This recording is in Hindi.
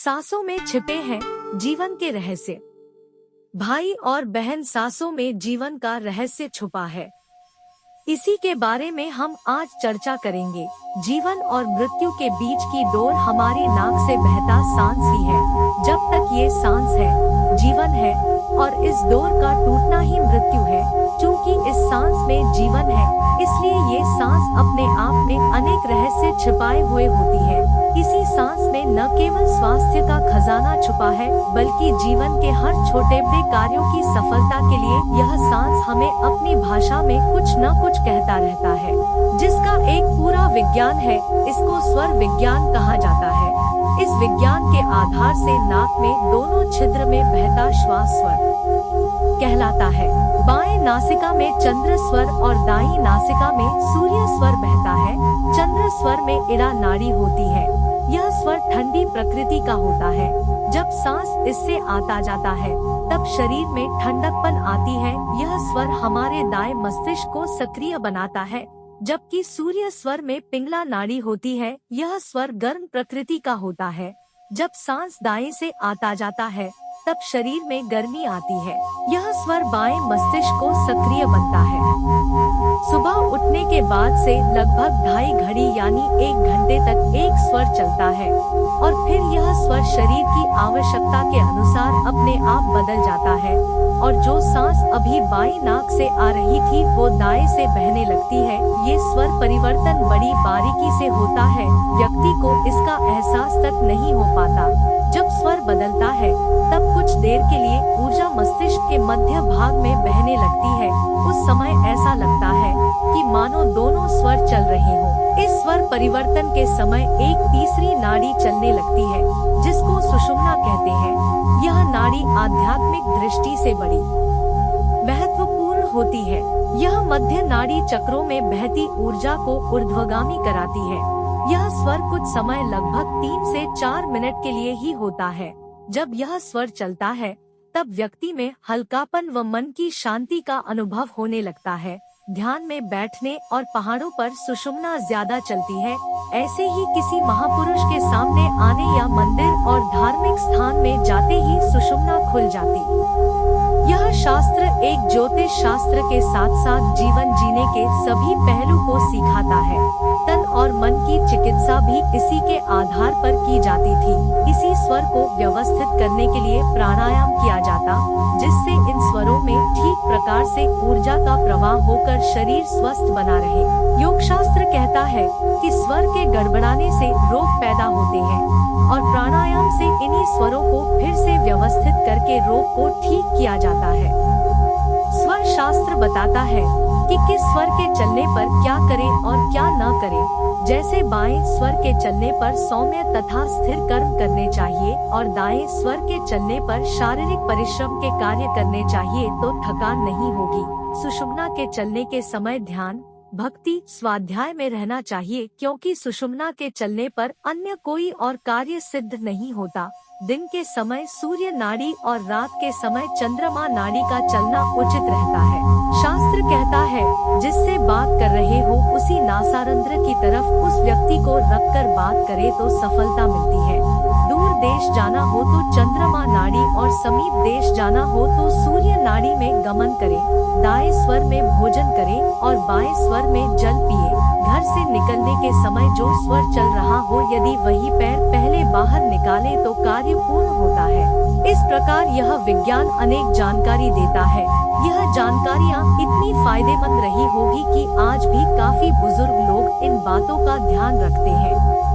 सांसों में छिपे हैं जीवन के रहस्य। भाई और बहन, सांसों में जीवन का रहस्य छुपा है। इसी के बारे में हम आज चर्चा करेंगे। जीवन और मृत्यु के बीच की डोर हमारी नाक से बहता सांस ही है। जब तक ये सांस है, जीवन है, और इस डोर का टूटना ही मृत्यु है। क्योंकि इस सांस में जीवन है, इसलिए ये सांस अपने आप में अनेक रहस्य छिपाए हुए होती है। इसी सांस में न केवल स्वास्थ्य का खजाना छुपा है, बल्कि जीवन के हर छोटे बड़े कार्यों की सफलता के लिए यह सांस हमें अपनी भाषा में कुछ न कुछ कहता रहता है, जिसका एक पूरा विज्ञान है। इसको स्वर विज्ञान कहा जाता है। इस विज्ञान के आधार से नाक में दोनों छिद्र में बहता श्वास स्वर कहलाता है। बाएं नासिका में चंद्र स्वर और दाईं नासिका में सूर्य स्वर बहता है। चंद्र स्वर में इड़ा नाड़ी होती है। यह स्वर ठंडी प्रकृति का होता है। जब सांस इससे आता जाता है, तब शरीर में ठंडकपन आती है। यह स्वर हमारे दाएं मस्तिष्क को सक्रिय बनाता है, जबकि सूर्य स्वर में पिंगला नाड़ी होती है। यह स्वर गर्म प्रकृति का होता है। जब सांस दाएं से आता जाता है, तब शरीर में गर्मी आती है। यह स्वर बाएं मस्तिष्क को सक्रिय बनता है। सुबह उठने के बाद से लगभग 2.5 घड़ी यानी 1 घंटे तक एक स्वर चलता है, और फिर यह स्वर शरीर की आवश्यकता के अनुसार अपने आप बदल जाता है, और जो सांस अभी बाईं नाक से आ रही थी वो दाएं से बहने लगती है। ये स्वर परिवर्तन बड़ी बारीकी से होता है, व्यक्ति को इसका एहसास तक नहीं हो पाता। जब स्वर बदलता है, तब कुछ देर के लिए ऊर्जा मस्तिष्क के मध्य भाग में बहने लगती है। उस समय ऐसा लगता है कि मानो दोनों स्वर चल रहे हों। इस स्वर परिवर्तन के समय एक तीसरी नाड़ी चलने लगती है, जिसको सुषुम्ना कहते हैं। यह नाड़ी आध्यात्मिक दृष्टि से बड़ी महत्वपूर्ण होती है। यह मध्य नाड़ी चक्रों में बहती ऊर्जा को ऊर्ध्वगामी कराती है। यह स्वर कुछ समय लगभग 3 से 4 मिनट के लिए ही होता है। जब यह स्वर चलता है, तब व्यक्ति में हल्कापन व मन की शांति का अनुभव होने लगता है। ध्यान में बैठने और पहाड़ों पर सुषुम्ना ज्यादा चलती है। ऐसे ही किसी महापुरुष के सामने आने या मंदिर और धार्मिक स्थान में जाते ही सुषुम्ना खुल जाती। यह शास्त्र एक ज्योतिष शास्त्र के साथ साथ जीवन जीने के सभी पहलू को सिखाता है। तन और मन की चिकित्सा भी इसी के आधार पर की जाती थी। इसी स्वर को व्यवस्थित करने के लिए प्राणायाम किया जाता, जिससे इन स्वरों में ठीक प्रकार से ऊर्जा का प्रवाह होकर शरीर स्वस्थ बना रहे। योग शास्त्र कहता है कि स्वर के गड़बड़ाने से रोग पैदा होते हैं, और प्राणायाम से इन्हीं स्वरों को फिर से व्यवस्थित करके रोग को ठीक किया जाता है। स्वर शास्त्र बताता है कि किस स्वर के चलने पर क्या करें और क्या न करें। जैसे बाएं स्वर के चलने पर सौम्य तथा स्थिर कर्म करने चाहिए, और दाएं स्वर के चलने पर शारीरिक परिश्रम के कार्य करने चाहिए, तो थकान नहीं होगी। सुषुम्ना के चलने के समय ध्यान, भक्ति, स्वाध्याय में रहना चाहिए, क्योंकि सुषुम्ना के चलने पर अन्य कोई और कार्य सिद्ध नहीं होता। दिन के समय सूर्य नाड़ी और रात के समय चंद्रमा नाड़ी का चलना उचित रहता है। शास्त्र कहता है, जिससे बात कर रहे हो उसी नासारंध्र की तरफ उस व्यक्ति को रखकर बात करे तो सफलता मिलती है। दूर देश जाना हो तो चंद्रमा नाड़ी, और समीप देश जाना हो तो सूर्य नाड़ी में गमन करें। दाएं स्वर में भोजन करें और बाएं स्वर में जल पिए। घर से निकलने के समय जो स्वर चल रहा हो, यदि वही पैर पहले बाहर निकाले तो कार्य पूर्ण होता है। इस प्रकार यह विज्ञान अनेक जानकारी देता है। यह जानकारियाँ इतनी फायदेमंद रही होगी कि आज भी काफी बुजुर्ग लोग इन बातों का ध्यान रखते हैं।